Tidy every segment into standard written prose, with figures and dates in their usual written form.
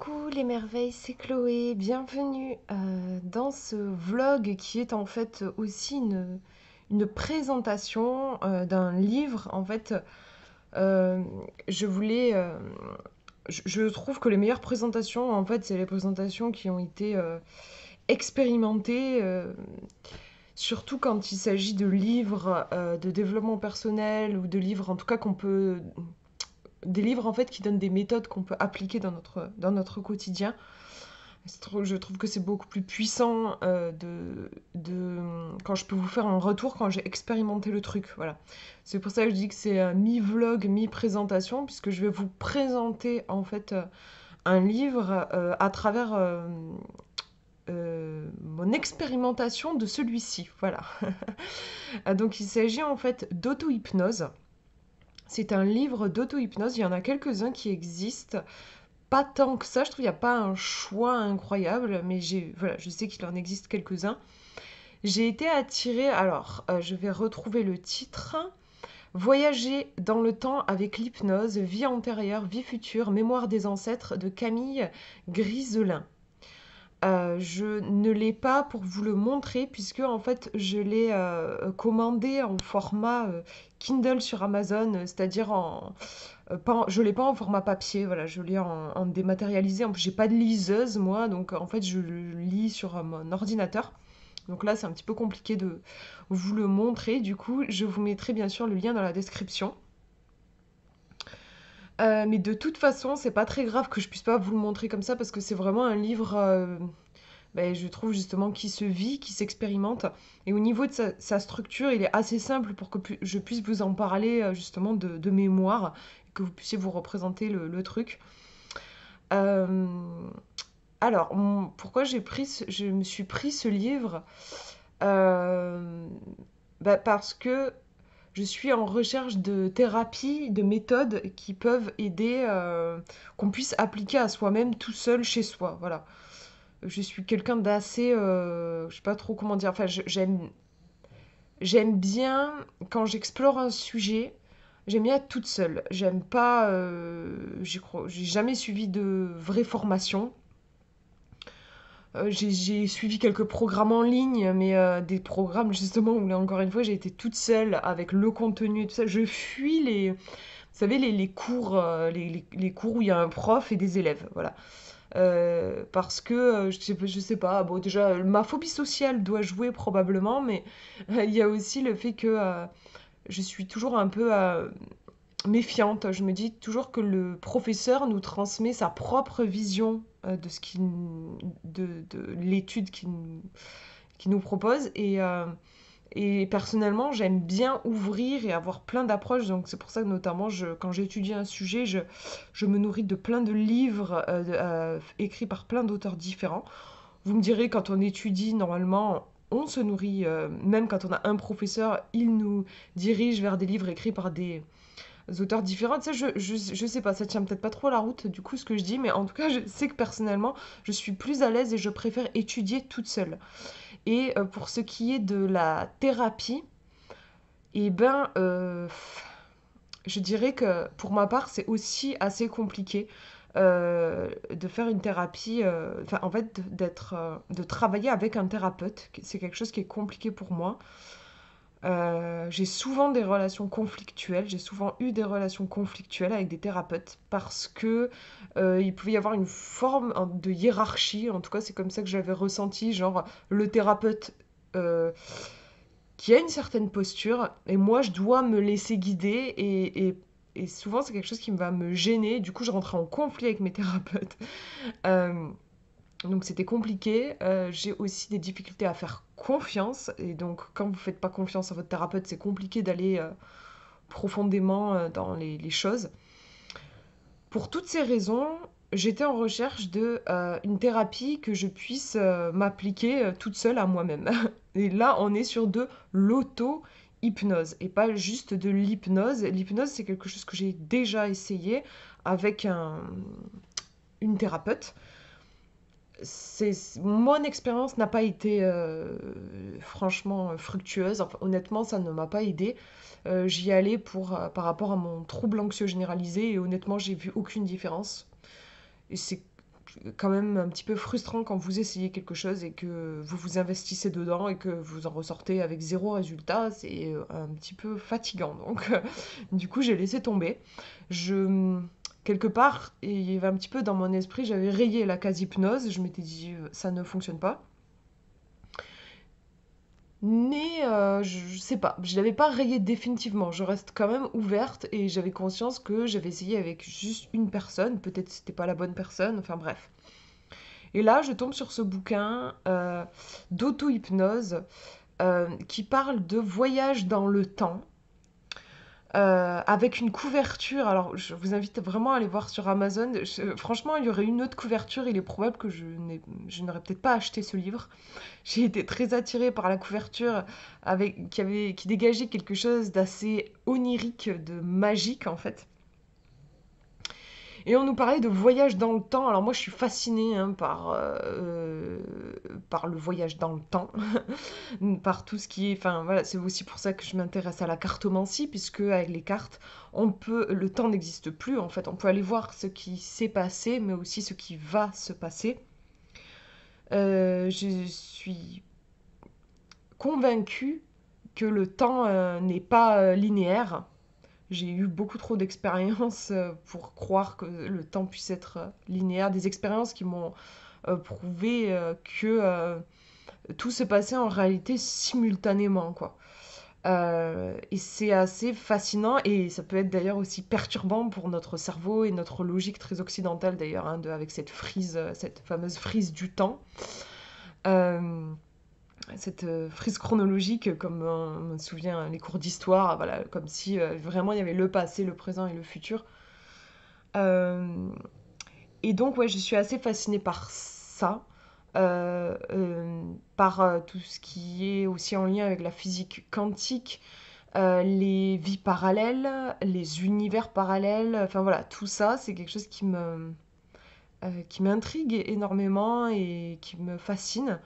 Coucou les merveilles, c'est Chloé, bienvenue dans ce vlog qui est en fait aussi une présentation d'un livre. En fait, euh, je voulais, je trouve que les meilleures présentations, en fait, c'est les présentations qui ont été expérimentées, surtout quand il s'agit de livres de développement personnel ou de livres en tout cas qu'on peut des livres en fait qui donnent des méthodes qu'on peut appliquer dans notre quotidien. Je trouve que c'est beaucoup plus puissant quand je peux vous faire un retour quand j'ai expérimenté le truc. Voilà. C'est pour ça que je dis que c'est un mi-vlog, mi-présentation, puisque je vais vous présenter en fait un livre à travers mon expérimentation de celui-ci. Voilà. Donc il s'agit en fait d'auto-hypnose. C'est un livre d'auto-hypnose. Il y en a quelques-uns qui existent. Pas tant que ça, je trouve qu'il n'y a pas un choix incroyable, mais voilà, je sais qu'il en existe quelques-uns. J'ai été attirée, alors je vais retrouver le titre. Voyager dans le temps avec l'hypnose, vie antérieure, vie future, mémoire des ancêtres de Camille Griselin. Je ne l'ai pas pour vous le montrer puisque en fait je l'ai commandé en format Kindle sur Amazon, c'est-à-dire je l'ai pas en format papier, voilà, je l'ai en dématérialisé. En plus, j'ai pas de liseuse moi, donc en fait je le lis sur mon ordinateur. Donc là, c'est un petit peu compliqué de vous le montrer. Du coup, je vous mettrai bien sûr le lien dans la description. Mais de toute façon, c'est pas très grave que je puisse pas vous le montrer comme ça parce que c'est vraiment un livre, je trouve justement qui se vit, qui s'expérimente. Et au niveau de sa structure, il est assez simple pour que je puisse vous en parler justement de mémoire, et que vous puissiez vous représenter le truc. Euh, alors, pourquoi je me suis pris ce livre? Euh, Parce que je suis en recherche de thérapies, de méthodes qui peuvent aider, qu'on puisse appliquer à soi-même tout seul chez soi. Voilà. Je suis quelqu'un d'assez, je sais pas trop comment dire. Enfin, j'aime bien quand j'explore un sujet. J'aime bien être toute seule. J'aime pas. J'ai jamais suivi de vraie formation. J'ai suivi quelques programmes en ligne, mais des programmes justement où là encore une fois j'ai été toute seule avec le contenu et tout ça. Je fuis vous savez, les cours, les cours où il y a un prof et des élèves, voilà. Parce que je sais pas, bon déjà ma phobie sociale doit jouer probablement, mais il y a aussi le fait que je suis toujours un peu méfiante. Je me dis toujours que le professeur nous transmet sa propre vision de l'étude qu'il nous propose. Et personnellement, j'aime bien ouvrir et avoir plein d'approches. Donc c'est pour ça que notamment, quand j'étudie un sujet, je me nourris de plein de livres écrits par plein d'auteurs différents. Vous me direz, quand on étudie, normalement, on se nourrit, même quand on a un professeur, il nous dirige vers des livres écrits par des auteurs différents. Tu sais, je sais pas, ça tient peut-être pas trop la route, du coup, ce que je dis, mais en tout cas, je sais que personnellement, je suis plus à l'aise et je préfère étudier toute seule. Et pour ce qui est de la thérapie, eh ben, je dirais que pour ma part, c'est aussi assez compliqué de faire une thérapie, enfin, en fait, de travailler avec un thérapeute. C'est quelque chose qui est compliqué pour moi. J'ai souvent des relations conflictuelles, j'ai souvent eu des relations conflictuelles avec des thérapeutes parce que il pouvait y avoir une forme de hiérarchie, en tout cas c'est comme ça que j'avais ressenti, genre le thérapeute euh, qui a une certaine posture et moi je dois me laisser guider et souvent c'est quelque chose qui va me gêner, du coup je rentrais en conflit avec mes thérapeutes. Euh, donc c'était compliqué. J'ai aussi des difficultés à faire confiance. Et donc quand vous ne faites pas confiance à votre thérapeute, c'est compliqué d'aller profondément dans les choses. Pour toutes ces raisons, j'étais en recherche de une thérapie que je puisse m'appliquer toute seule à moi-même. Et là, on est sur de l'auto-hypnose et pas juste de l'hypnose. L'hypnose, c'est quelque chose que j'ai déjà essayé avec une thérapeute. Mon expérience n'a pas été franchement fructueuse. Enfin, honnêtement, ça ne m'a pas aidée. J'y allais par rapport à mon trouble anxieux généralisé et honnêtement, j'ai vu aucune différence. Et c'est quand même un petit peu frustrant quand vous essayez quelque chose et que vous vous investissez dedans et que vous en ressortez avec zéro résultat. C'est un petit peu fatigant. Donc, du coup, j'ai laissé tomber. Je, quelque part, il y avait un petit peu dans mon esprit, j'avais rayé la quasi-hypnose. Je m'étais dit, ça ne fonctionne pas. Mais je sais pas, je l'avais pas rayé définitivement. Je reste quand même ouverte et j'avais conscience que j'avais essayé avec juste une personne. Peut-être que c'était pas la bonne personne. Enfin bref. Et là, je tombe sur ce bouquin d'auto-hypnose qui parle de voyage dans le temps. Avec une couverture, alors je vous invite vraiment à aller voir sur Amazon. Franchement, il y aurait une autre couverture, il est probable que je n'aurais peut-être pas acheté ce livre. J'ai été très attirée par la couverture qui dégageait quelque chose d'assez onirique, de magique en fait. Et on nous parlait de voyage dans le temps. Alors moi, je suis fascinée hein, par le voyage dans le temps, par tout ce qui est... Enfin voilà, c'est aussi pour ça que je m'intéresse à la cartomancie, puisque avec les cartes, le temps n'existe plus en fait. On peut aller voir ce qui s'est passé, mais aussi ce qui va se passer. Je suis convaincue que le temps n'est pas linéaire. J'ai eu beaucoup trop d'expériences pour croire que le temps puisse être linéaire. Des expériences qui m'ont prouvé que tout se passait en réalité simultanément, quoi. Et c'est assez fascinant et ça peut être d'ailleurs aussi perturbant pour notre cerveau et notre logique très occidentale d'ailleurs, hein, avec cette fameuse frise du temps. Euh, cette frise chronologique, comme on me souvient les cours d'histoire, voilà, comme si vraiment il y avait le passé, le présent et le futur. Euh, et donc, ouais, je suis assez fascinée par ça, par tout ce qui est aussi en lien avec la physique quantique, les vies parallèles, les univers parallèles, enfin voilà, tout ça, c'est quelque chose qui m'intrigue énormément et qui me fascine.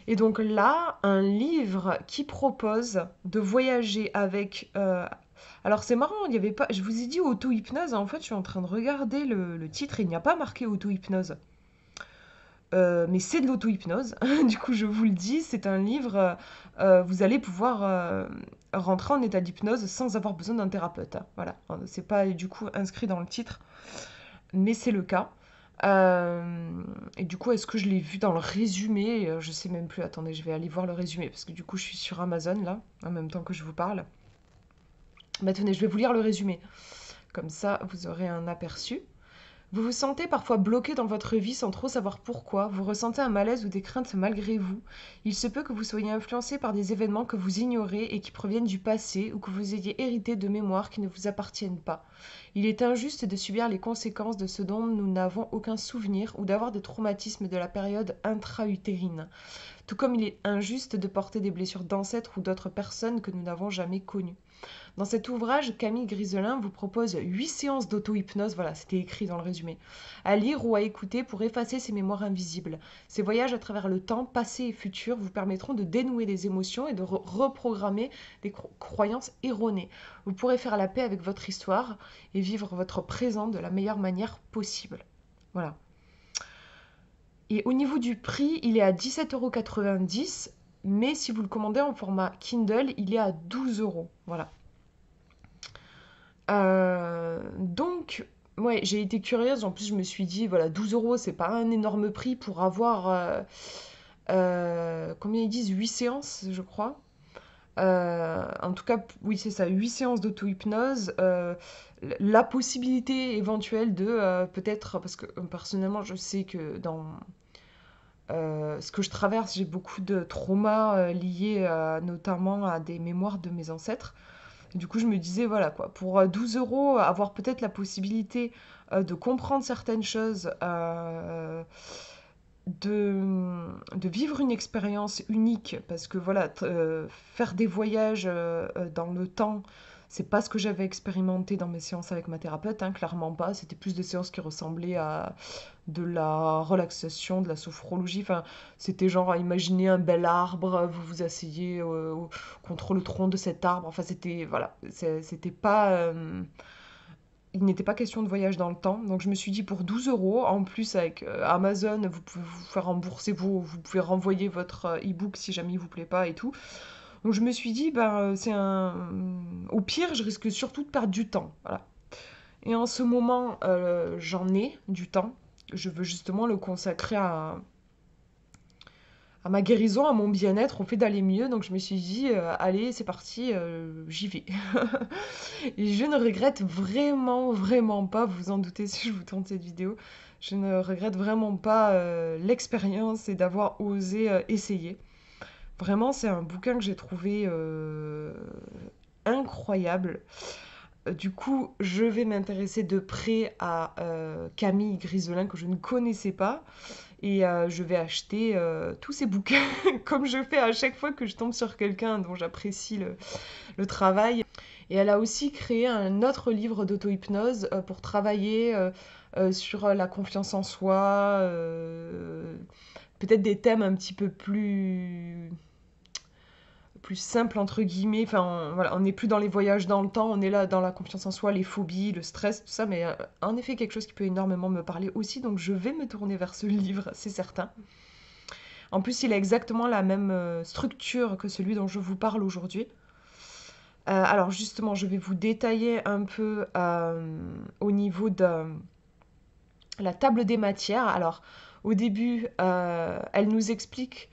Et donc là, un livre qui propose de voyager avec... Alors c'est marrant, il y avait pas... Je vous ai dit auto-hypnose, en fait je suis en train de regarder le titre et il n'y a pas marqué auto-hypnose. Mais c'est de l'auto-hypnose, du coup je vous le dis, c'est un livre, vous allez pouvoir rentrer en état d'hypnose sans avoir besoin d'un thérapeute. Hein. Voilà, c'est pas du coup inscrit dans le titre, mais c'est le cas. Et du coup, est-ce que je l'ai vu dans le résumé? Je sais même plus. Attendez, je vais aller voir le résumé parce que du coup, je suis sur Amazon là, en même temps que je vous parle. Bah tenez, je vais vous lire le résumé. Comme ça, vous aurez un aperçu. Vous vous sentez parfois bloqué dans votre vie sans trop savoir pourquoi, vous ressentez un malaise ou des craintes malgré vous. Il se peut que vous soyez influencé par des événements que vous ignorez et qui proviennent du passé ou que vous ayez hérité de mémoires qui ne vous appartiennent pas. Il est injuste de subir les conséquences de ce dont nous n'avons aucun souvenir ou d'avoir des traumatismes de la période intra-utérine. Tout comme il est injuste de porter des blessures d'ancêtres ou d'autres personnes que nous n'avons jamais connues. Dans cet ouvrage, Camille Griselin vous propose 8 séances d'auto-hypnose, voilà, c'était écrit dans le résumé, à lire ou à écouter pour effacer ces mémoires invisibles. Ces voyages à travers le temps, passé et futur, vous permettront de dénouer les émotions et de reprogrammer des croyances erronées. Vous pourrez faire la paix avec votre histoire et vivre votre présent de la meilleure manière possible. Voilà. Et au niveau du prix, il est à 17,90 €, mais si vous le commandez en format Kindle, il est à 12 €. Voilà. Donc, ouais, j'ai été curieuse. En plus, je me suis dit, voilà, 12 €, c'est pas un énorme prix pour avoir, combien ils disent, 8 séances, je crois. En tout cas, oui, c'est ça, 8 séances d'auto-hypnose. La possibilité éventuelle de peut-être, parce que personnellement, je sais que dans ce que je traverse, j'ai beaucoup de traumas liés notamment à des mémoires de mes ancêtres. Du coup, je me disais, voilà quoi, pour 12 €, avoir peut-être la possibilité de comprendre certaines choses, de vivre une expérience unique, parce que voilà, faire des voyages dans le temps, c'est pas ce que j'avais expérimenté dans mes séances avec ma thérapeute, hein, clairement pas. C'était plus des séances qui ressemblaient à de la relaxation, de la sophrologie. Enfin, c'était genre à imaginer un bel arbre, vous vous asseyez contre le tronc de cet arbre. Enfin, c'était voilà, c'était pas il n'était pas question de voyage dans le temps. Donc je me suis dit pour 12 euros, en plus avec Amazon, vous pouvez vous faire rembourser, vous pouvez renvoyer votre e-book si jamais il vous plaît pas et tout. Donc je me suis dit, au pire, je risque surtout de perdre du temps. Voilà. Et en ce moment, j'en ai du temps. Je veux justement le consacrer à ma guérison, à mon bien-être, au fait d'aller mieux. Donc je me suis dit, allez, c'est parti, j'y vais. Et je ne regrette vraiment, vraiment pas, vous vous en doutez si je vous tourne cette vidéo, je ne regrette vraiment pas l'expérience et d'avoir osé essayer. Vraiment, c'est un bouquin que j'ai trouvé incroyable. Du coup, je vais m'intéresser de près à Camille Griselin que je ne connaissais pas. Et je vais acheter tous ces bouquins, comme je fais à chaque fois que je tombe sur quelqu'un dont j'apprécie le travail. Et elle a aussi créé un autre livre d'auto-hypnose pour travailler sur la confiance en soi, peut-être des thèmes un petit peu plus simple entre guillemets. Enfin, voilà, on n'est plus dans les voyages dans le temps, on est là dans la confiance en soi, les phobies, le stress, tout ça. Mais en effet, quelque chose qui peut énormément me parler aussi. Donc, je vais me tourner vers ce livre, c'est certain. En plus, il a exactement la même structure que celui dont je vous parle aujourd'hui. Alors justement, je vais vous détailler un peu au niveau de la table des matières. Alors, au début, elle nous explique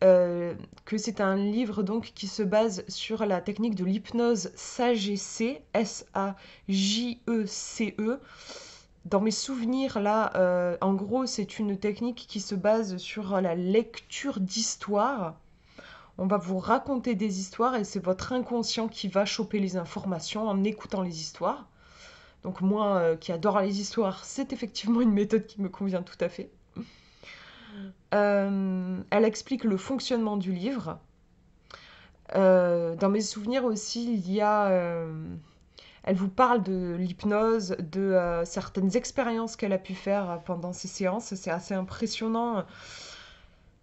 que c'est un livre donc qui se base sur la technique de l'hypnose SAGEC, S-A-J-E-C-E. Dans mes souvenirs, là, en gros, c'est une technique qui se base sur la lecture d'histoires. On va vous raconter des histoires et c'est votre inconscient qui va choper les informations en écoutant les histoires. Donc moi, qui adore les histoires, c'est effectivement une méthode qui me convient tout à fait. Elle explique le fonctionnement du livre. Dans mes souvenirs aussi, elle vous parle de l'hypnose, de certaines expériences qu'elle a pu faire pendant ses séances. C'est assez impressionnant.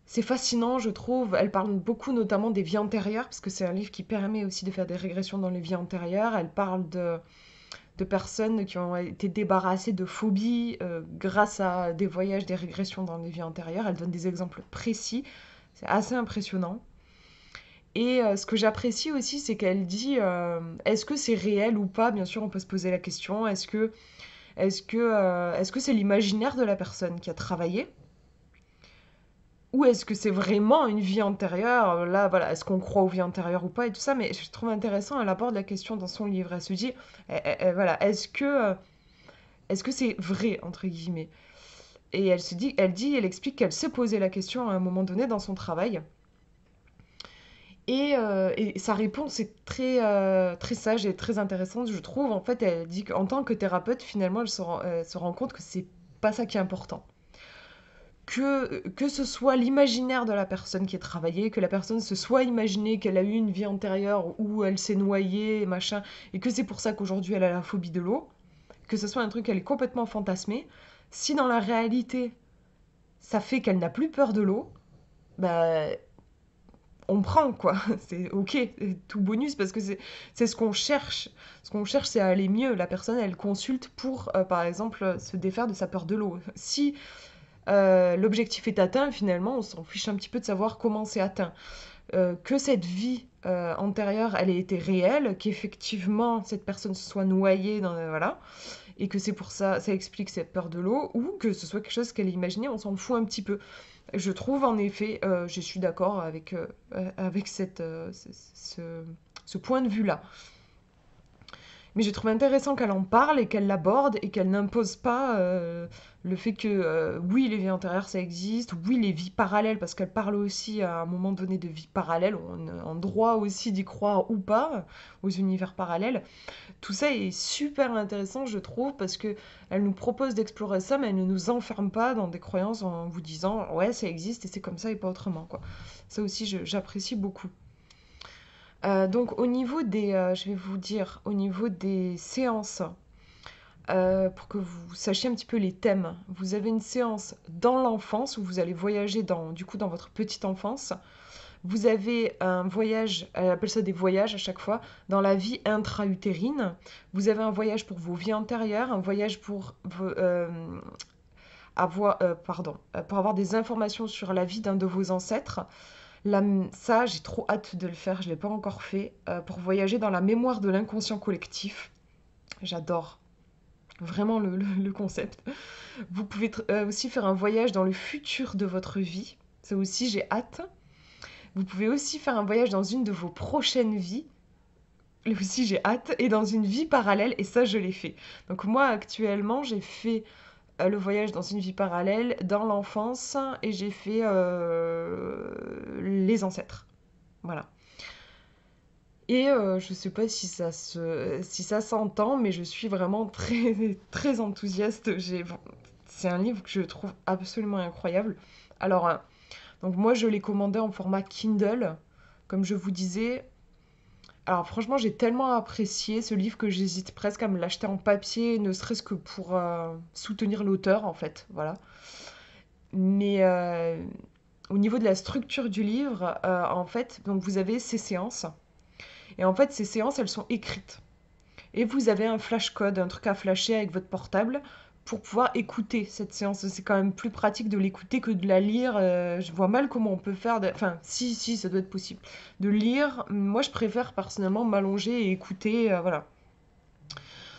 C'est fascinant, je trouve. Elle parle beaucoup notamment des vies antérieures, parce que c'est un livre qui permet aussi de faire des régressions dans les vies antérieures. Elle parle de personnes qui ont été débarrassées de phobies grâce à des voyages, des régressions dans les vies antérieures. Elle donne des exemples précis. C'est assez impressionnant. Et ce que j'apprécie aussi, c'est qu'elle dit est-ce que c'est réel ou pas? Bien sûr, on peut se poser la question. Est-ce que c'est l'imaginaire de la personne qui a travaillé? Ou est-ce que c'est vraiment une vie antérieure? Là, voilà, est-ce qu'on croit aux vies antérieures ou pas et tout ça? Mais je trouve intéressant, elle aborde la question dans son livre. Elle se dit, voilà, est-ce que c'est vrai, entre guillemets? Et elle explique qu'elle s'est posé la question à un moment donné dans son travail. Et sa réponse est très sage et très intéressante, je trouve. En fait, elle dit qu'en tant que thérapeute, finalement, elle se rend compte que c'est pas ça qui est important. Que ce soit l'imaginaire de la personne qui est travaillée, que la personne se soit imaginée qu'elle a eu une vie antérieure où elle s'est noyée, machin, et que c'est pour ça qu'aujourd'hui elle a la phobie de l'eau, que ce soit un truc qu'elle est complètement fantasmée, si dans la réalité ça fait qu'elle n'a plus peur de l'eau, bah on prend quoi, c'est ok, tout bonus parce que c'est ce qu'on cherche. Ce qu'on cherche, c'est à aller mieux. La personne, elle consulte pour, par exemple, se défaire de sa peur de l'eau. Si l'objectif est atteint, finalement, on s'en fiche un petit peu de savoir comment c'est atteint. Que cette vie antérieure, elle ait été réelle, qu'effectivement cette personne se soit noyée, voilà, et que c'est pour ça, ça explique cette peur de l'eau, ou que ce soit quelque chose qu'elle a imaginé, on s'en fout un petit peu. Je trouve en effet, je suis d'accord avec ce point de vue-là. Mais j'ai trouvé intéressant qu'elle en parle et qu'elle l'aborde et qu'elle n'impose pas le fait que oui, les vies antérieures ça existe, oui, les vies parallèles, parce qu'elle parle aussi à un moment donné de vies parallèles, on a en droit aussi d'y croire ou pas aux univers parallèles. Tout ça est super intéressant, je trouve, parce que elle nous propose d'explorer ça, mais elle ne nous enferme pas dans des croyances en vous disant ouais, ça existe et c'est comme ça et pas autrement, quoi. Ça aussi, j'apprécie beaucoup. Donc au niveau je vais vous dire, au niveau des séances, pour que vous sachiez un petit peu les thèmes, vous avez une séance dans l'enfance où vous allez voyager du coup dans votre petite enfance. Vous avez un voyage, elle appelle ça des voyages à chaque fois, dans la vie intra-utérine. Vous avez un voyage pour vos vies antérieures, un voyage pour avoir des informations sur la vie d'un de vos ancêtres. Là, ça, j'ai trop hâte de le faire, je ne l'ai pas encore fait, pour voyager dans la mémoire de l'inconscient collectif. J'adore vraiment le concept. Vous pouvez aussi faire un voyage dans le futur de votre vie. Ça aussi, j'ai hâte. Vous pouvez aussi faire un voyage dans une de vos prochaines vies. Là aussi, j'ai hâte. Et dans une vie parallèle. Et ça, je l'ai fait. Donc moi, actuellement, j'ai fait le voyage dans une vie parallèle, dans l'enfance. Et j'ai fait les ancêtres. Voilà. Et je sais pas si ça s'entend, mais je suis vraiment très, très enthousiaste. C'est un livre que je trouve absolument incroyable. Alors, donc moi, je l'ai commandé en format Kindle, comme je vous disais. Alors franchement, j'ai tellement apprécié ce livre que j'hésite presque à me l'acheter en papier, ne serait-ce que pour soutenir l'auteur, en fait. Voilà. Mais au niveau de la structure du livre, en fait, donc vous avez ces séances. Et en fait, ces séances, elles sont écrites. Et vous avez un flash code, un truc à flasher avec votre portable pour pouvoir écouter cette séance. C'est quand même plus pratique de l'écouter que de la lire. Je vois mal comment on peut faire. Enfin, si, ça doit être possible. De lire, moi je préfère personnellement m'allonger et écouter. Voilà.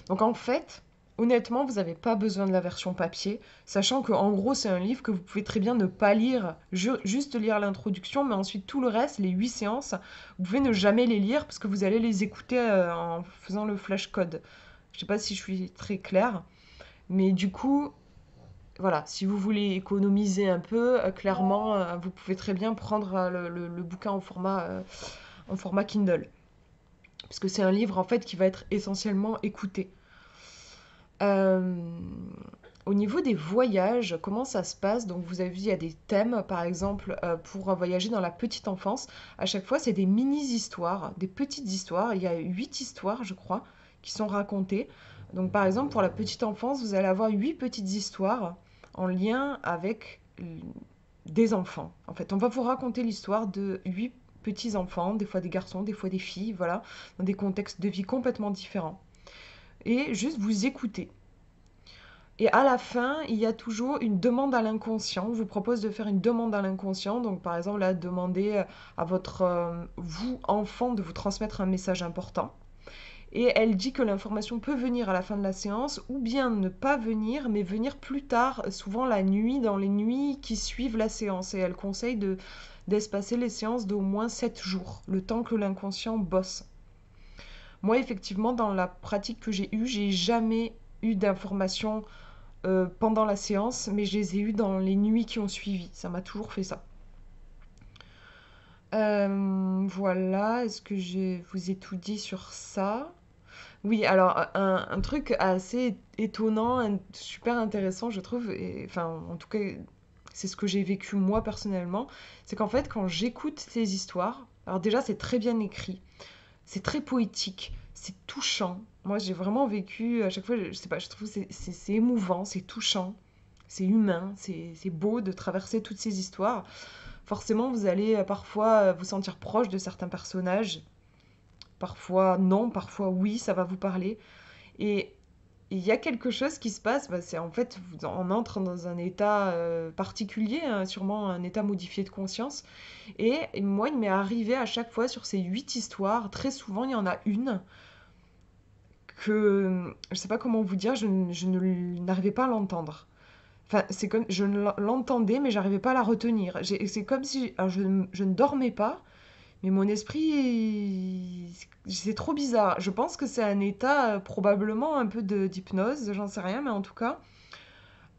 Donc en fait, honnêtement, vous n'avez pas besoin de la version papier, sachant que en gros, c'est un livre que vous pouvez très bien ne pas lire, juste lire l'introduction, mais ensuite tout le reste, les 8 séances, vous pouvez ne jamais les lire parce que vous allez les écouter en faisant le flash code. Je sais pas si je suis très claire, mais du coup, voilà, si vous voulez économiser un peu, clairement, vous pouvez très bien prendre le bouquin en format Kindle. Parce que c'est un livre en fait qui va être essentiellement écouté. Euh, Au niveau des voyages, comment ça se passe? Donc vous avez vu, il y a des thèmes, par exemple, pour voyager dans la petite enfance. À chaque fois, c'est des mini-histoires, des petites histoires. Il y a 8 histoires, je crois, qui sont racontées. Donc par exemple, pour la petite enfance, vous allez avoir 8 petites histoires en lien avec des enfants. En fait, on va vous raconter l'histoire de 8 petits enfants, des fois des garçons, des fois des filles, voilà, dans des contextes de vie complètement différents. Et juste vous écoutez. Et à la fin, il y a toujours une demande à l'inconscient. On vous propose de faire une demande à l'inconscient. Donc, par exemple, là, demander à votre vous, enfant, de vous transmettre un message important. Et elle dit que l'information peut venir à la fin de la séance ou bien ne pas venir, mais venir plus tard, souvent la nuit, dans les nuits qui suivent la séance. Et elle conseille d'espacer les séances d'au moins 7 jours, le temps que l'inconscient bosse. Moi, effectivement, dans la pratique que j'ai jamais eu d'informations pendant la séance, mais je les ai eues dans les nuits qui ont suivi. Ça m'a toujours fait ça. Voilà, est-ce que je vous ai tout dit sur ça? Oui, alors un truc assez étonnant, super intéressant, je trouve, et, enfin en tout cas c'est ce que j'ai vécu moi personnellement, c'est qu'en fait quand j'écoute ces histoires, alors déjà c'est très bien écrit, c'est très poétique, c'est touchant. Moi, j'ai vraiment vécu, à chaque fois, je sais pas, je trouve que c'est émouvant, c'est touchant, c'est humain, c'est beau de traverser toutes ces histoires. Forcément, vous allez parfois vous sentir proche de certains personnages, parfois non, parfois oui, ça va vous parler. Et il y a quelque chose qui se passe, bah, c'est en fait, on entre dans un état particulier, hein, sûrement un état modifié de conscience. Et moi, il m'est arrivé à chaque fois sur ces 8 histoires, très souvent, il y en a une que je sais pas comment vous dire, je n'arrivais pas à l'entendre. Enfin, c'est comme je l'entendais, mais j'arrivais pas à la retenir. C'est comme si alors je ne dormais pas, mais mon esprit, c'est trop bizarre. Je pense que c'est un état probablement un peu d'hypnose, j'en sais rien, mais en tout cas,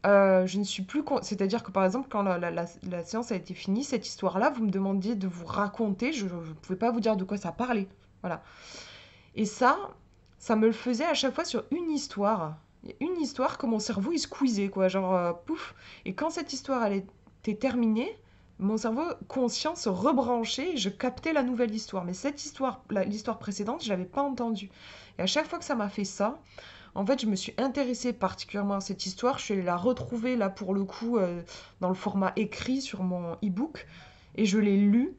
je ne suis plus. C'est-à-dire que par exemple, quand la séance a été finie, cette histoire-là, vous me demandiez de vous raconter, je ne pouvais pas vous dire de quoi ça parlait. Voilà. Et ça me le faisait à chaque fois sur une histoire. Il y a une histoire que mon cerveau il squeezait, quoi, genre pouf. Et quand cette histoire elle était terminée, mon cerveau conscient se rebranchait et je captais la nouvelle histoire. Mais cette histoire, l'histoire précédente, je l'avais pas entendue. Et à chaque fois que ça m'a fait ça, en fait, je me suis intéressée particulièrement à cette histoire. Je suis allée la retrouver là pour le coup dans le format écrit sur mon e-book et je l'ai lue.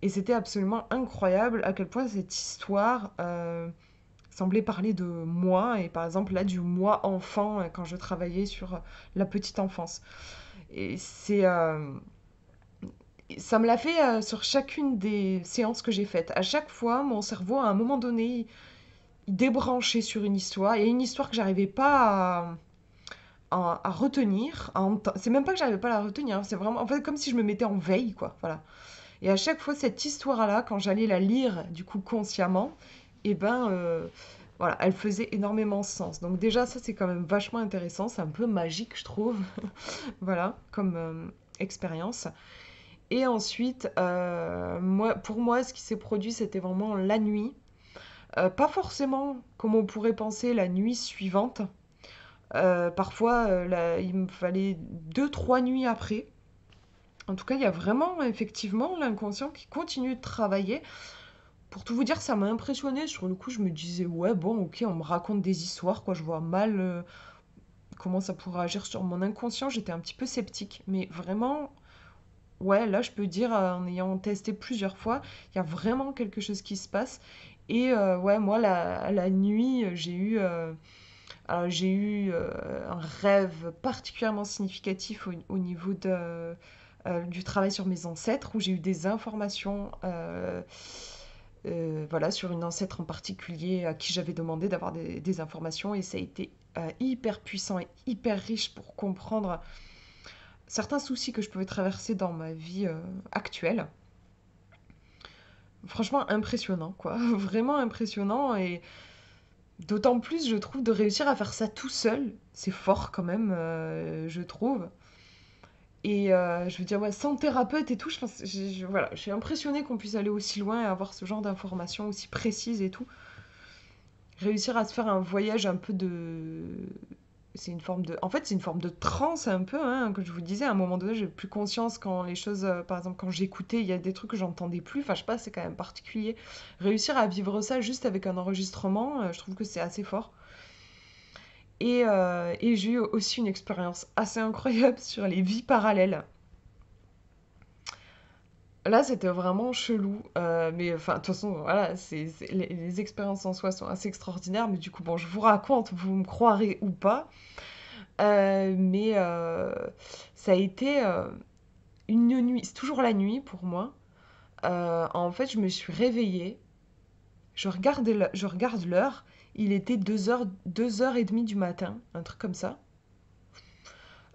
Et c'était absolument incroyable à quel point cette histoire semblait parler de moi, et par exemple là du moi enfant, quand je travaillais sur la petite enfance. Et ça me l'a fait sur chacune des séances que j'ai faites. À chaque fois, mon cerveau, à un moment donné, il débranchait sur une histoire. Il y a une histoire que j'arrivais pas à retenir. C'est même pas que j'arrivais pas à la retenir, hein, c'est vraiment en fait comme si je me mettais en veille, quoi. Voilà. Et à chaque fois, cette histoire-là, quand j'allais la lire, du coup, consciemment, et ben, voilà, elle faisait énormément sens. Donc déjà, ça, c'est quand même vachement intéressant. C'est un peu magique, je trouve. Voilà, comme expérience. Et ensuite, pour moi, ce qui s'est produit, c'était vraiment la nuit. Pas forcément, comme on pourrait penser, la nuit suivante. Parfois, il me fallait deux, trois nuits après. En tout cas, il y a vraiment, effectivement, l'inconscient qui continue de travailler. Pour tout vous dire, ça m'a impressionné. Sur le coup, je me disais, ouais, bon, ok, on me raconte des histoires, quoi. Je vois mal comment ça pourrait agir sur mon inconscient. J'étais un petit peu sceptique. Mais vraiment, ouais, là, je peux dire, en ayant testé plusieurs fois, il y a vraiment quelque chose qui se passe. Et ouais, moi, la nuit, j'ai eu un rêve particulièrement significatif au niveau du travail sur mes ancêtres, où j'ai eu des informations voilà, sur une ancêtre en particulier à qui j'avais demandé d'avoir des informations, et ça a été hyper puissant et hyper riche pour comprendre certains soucis que je pouvais traverser dans ma vie actuelle. Franchement impressionnant, quoi. Vraiment impressionnant, et d'autant plus, je trouve, de réussir à faire ça tout seul. C'est fort quand même, je trouve. Et je veux dire, ouais, sans thérapeute et tout, je pense, voilà, je suis impressionnée qu'on puisse aller aussi loin et avoir ce genre d'informations aussi précises et tout. Réussir à se faire un voyage un peu de... C'est une forme de... En fait, c'est une forme de transe un peu, hein, que je vous disais. À un moment donné, j'ai plus conscience quand les choses... par exemple, quand j'écoutais, il y a des trucs que j'entendais plus. Enfin, je sais pas, c'est quand même particulier. Réussir à vivre ça juste avec un enregistrement, je trouve que c'est assez fort. Et j'ai eu aussi une expérience assez incroyable sur les vies parallèles. Là, c'était vraiment chelou. Mais enfin, de toute façon, voilà, les expériences en soi sont assez extraordinaires. Mais du coup, bon, je vous raconte, vous me croirez ou pas. Mais ça a été une nuit. C'est toujours la nuit pour moi. En fait, je me suis réveillée. Je regarde l'heure. Il était 2h30 du matin, un truc comme ça.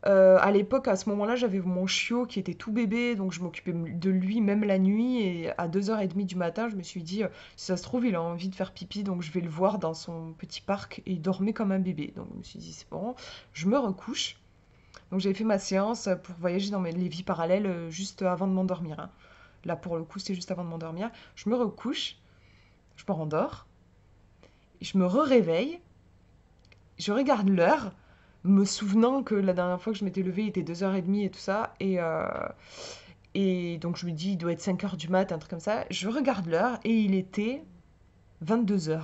À l'époque, à ce moment-là, j'avais mon chiot qui était tout bébé, donc je m'occupais de lui même la nuit. Et à 2h30 du matin, je me suis dit, si ça se trouve, il a envie de faire pipi, donc je vais le voir dans son petit parc. Et il dormait comme un bébé. Donc je me suis dit, c'est bon, je me recouche. Donc j'ai fait ma séance pour voyager dans les vies parallèles juste avant de m'endormir, hein. Là, pour le coup, c'est juste avant de m'endormir. Je me recouche, je me rendors, je me réveille, je regarde l'heure, me souvenant que la dernière fois que je m'étais levée, il était 2h30 et tout ça. Et donc je me dis, il doit être 5h du mat, un truc comme ça. Je regarde l'heure et il était 22h.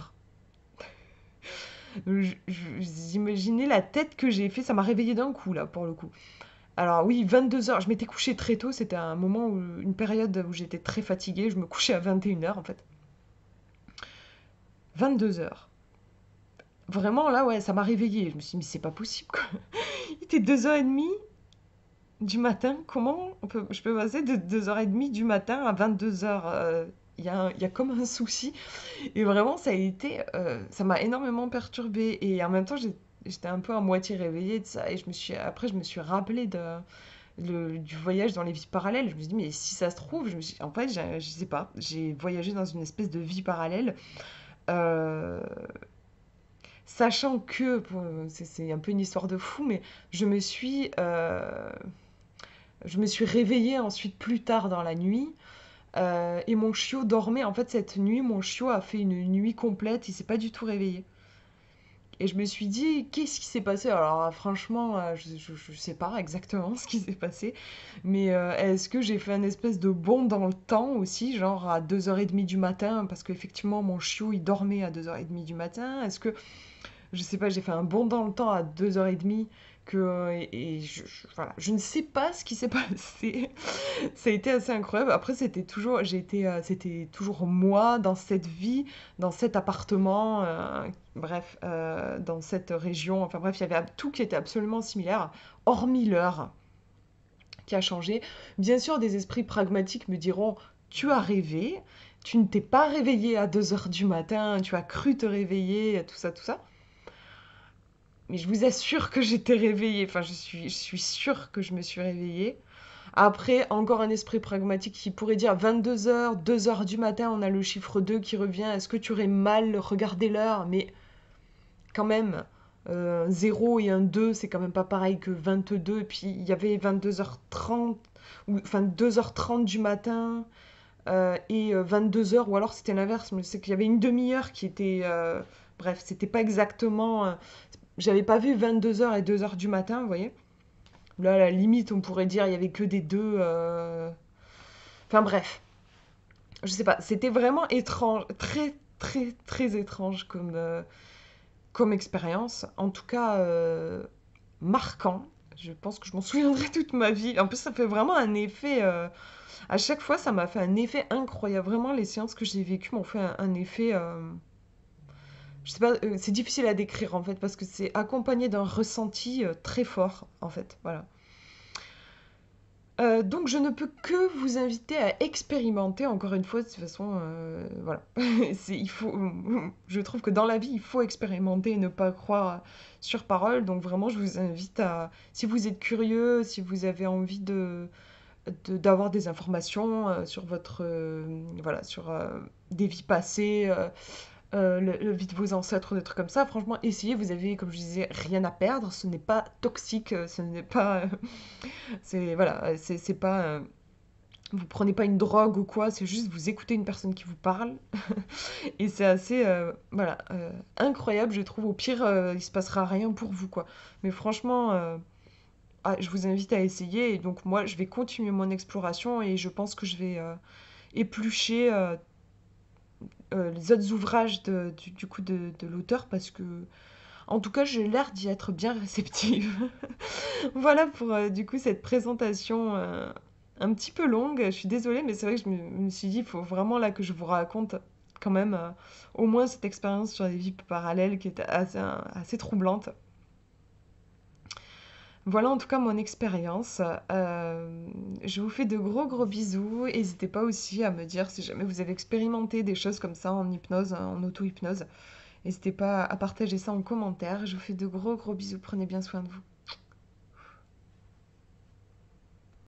Vous imaginez la tête que j'ai fait, ça m'a réveillée d'un coup là pour le coup. Alors oui, 22h, je m'étais couchée très tôt, c'était un moment une période où j'étais très fatiguée, je me couchais à 21h en fait. 22h. Vraiment là, ouais, ça m'a réveillée. Je me suis dit, mais c'est pas possible quoi. Il était 2h30 du matin. Comment je peux passer de 2h30 du matin à 22h? Il y a comme un souci. Et vraiment, ça m'a énormément perturbée. Et en même temps, j'étais un peu à moitié réveillée de ça. Et après, je me suis rappelée du voyage dans les vies parallèles. Je me suis dit, mais si ça se trouve, en fait, je sais pas, j'ai voyagé dans une espèce de vie parallèle. euh, Sachant que, c'est un peu une histoire de fou, mais je me suis, euh, je me suis réveillée ensuite plus tard dans la nuit. Et mon chiot dormait. En fait, cette nuit, mon chiot a fait une nuit complète. Il s'est pas du tout réveillé. Et je me suis dit, qu'est-ce qui s'est passé? Alors, franchement, je sais pas exactement ce qui s'est passé. Mais est-ce que j'ai fait un espèce de bond dans le temps aussi, genre à 2h30 du matin? Parce qu'effectivement, mon chiot, il dormait à 2h30 du matin. Est-ce que je sais pas, j'ai fait un bond dans le temps à 2h30 et voilà, je ne sais pas ce qui s'est passé. Ça a été assez incroyable. Après, c'était toujours moi dans cette vie, dans cet appartement, bref, dans cette région. Enfin bref, il y avait tout qui était absolument similaire, hormis l'heure qui a changé. Bien sûr, des esprits pragmatiques me diront, tu as rêvé, tu ne t'es pas réveillé à 2 heures du matin, tu as cru te réveiller, tout ça, tout ça. Mais je vous assure que j'étais réveillée. Enfin, je suis sûre que je me suis réveillée. Après, encore un esprit pragmatique qui pourrait dire 22 heures, 2 heures du matin, on a le chiffre 2 qui revient. Est-ce que tu aurais mal regardé l'heure? Mais quand même, 0 et un 2, c'est quand même pas pareil que 22. Et puis, il y avait 22h30, ou, enfin 2h30 du matin et 22 heures, ou alors c'était l'inverse. Mais c'est qu'il y avait une demi-heure qui était. Bref, c'était pas exactement. J'avais pas vu 22 heures et 2 heures du matin, vous voyez? Là, à la limite, on pourrait dire il y avait que des deux. Enfin bref, je sais pas. C'était vraiment étrange, très très très étrange comme expérience. En tout cas, marquant. Je pense que je m'en souviendrai toute ma vie. En plus, ça fait vraiment un effet. À chaque fois, ça m'a fait un effet incroyable. Vraiment, les séances que j'ai vécues m'ont fait un effet. Je sais pas, c'est difficile à décrire en fait, parce que c'est accompagné d'un ressenti très fort en fait. Voilà. Donc je ne peux que vous inviter à expérimenter encore une fois, de toute façon, voilà. Il faut, je trouve que dans la vie, il faut expérimenter et ne pas croire sur parole. Donc vraiment, je vous invite à, si vous êtes curieux, si vous avez envie d'avoir des informations sur voilà, sur des vies passées, le vie de vos ancêtres ou des trucs comme ça, franchement, essayez. Vous avez, comme je disais, rien à perdre. Ce n'est pas toxique, ce n'est pas c'est voilà, c'est pas vous prenez pas une drogue ou quoi, c'est juste vous écoutez une personne qui vous parle et c'est assez voilà, incroyable je trouve. Au pire, il se passera rien pour vous quoi. Mais franchement, je vous invite à essayer et donc moi je vais continuer mon exploration et je pense que je vais éplucher les autres ouvrages du coup de l'auteur parce que en tout cas j'ai l'air d'y être bien réceptive. Voilà pour du coup cette présentation un petit peu longue. Je suis désolée, mais c'est vrai que je me suis dit, il faut vraiment là que je vous raconte quand même au moins cette expérience sur les vies parallèles qui était assez troublante. Voilà en tout cas mon expérience. Je vous fais de gros gros bisous. N'hésitez pas aussi à me dire si jamais vous avez expérimenté des choses comme ça en hypnose, en auto-hypnose. N'hésitez pas à partager ça en commentaire. Je vous fais de gros gros bisous. Prenez bien soin de vous.